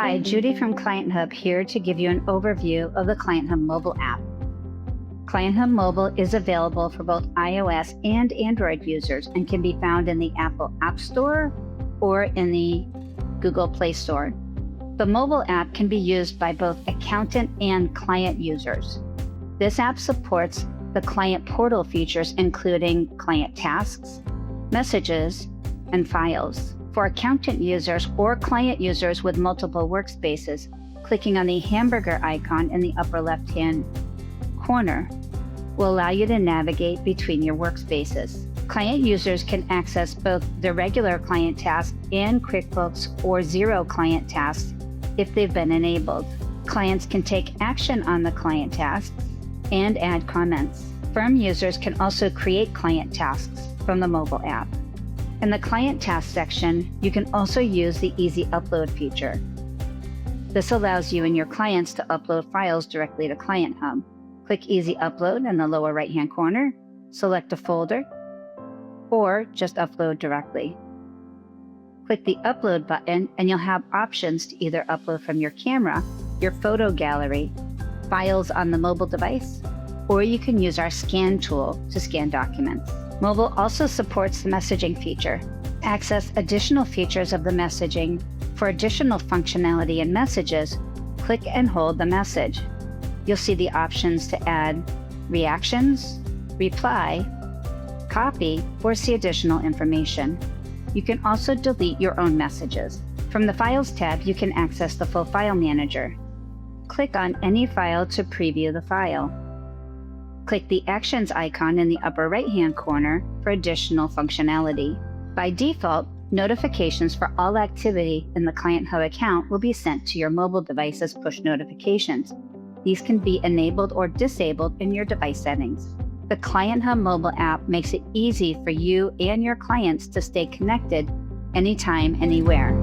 Hi, Judy from Client Hub here to give you an overview of the Client Hub mobile app. Client Hub Mobile is available for both iOS and Android users and can be found in the Apple App Store or in the Google Play Store. The mobile app can be used by both accountant and client users. This app supports the client portal features, including client tasks, messages, and files. For accountant users or client users with multiple workspaces, clicking on the hamburger icon in the upper left-hand corner will allow you to navigate between your workspaces. Client users can access both the regular client tasks and QuickBooks or Zero client tasks if they've been enabled. Clients can take action on the client tasks and add comments. Firm users can also create client tasks from the mobile app. In the Client Task section, you can also use the Easy Upload feature. This allows you and your clients to upload files directly to Client Hub. Click Easy Upload in the lower right-hand corner, select a folder, or just upload directly. Click the Upload button and you'll have options to either upload from your camera, your photo gallery, files on the mobile device, or you can use our Scan tool to scan documents. Mobile also supports the messaging feature. Access additional features of the messaging. For additional functionality in messages, click and hold the message. You'll see the options to add reactions, reply, copy, or see additional information. You can also delete your own messages. From the Files tab, you can access the full file manager. Click on any file to preview the file. Click the Actions icon in the upper right-hand corner for additional functionality. By default, notifications for all activity in the Client Hub account will be sent to your mobile device as push notifications. These can be enabled or disabled in your device settings. The Client Hub mobile app makes it easy for you and your clients to stay connected anytime, anywhere.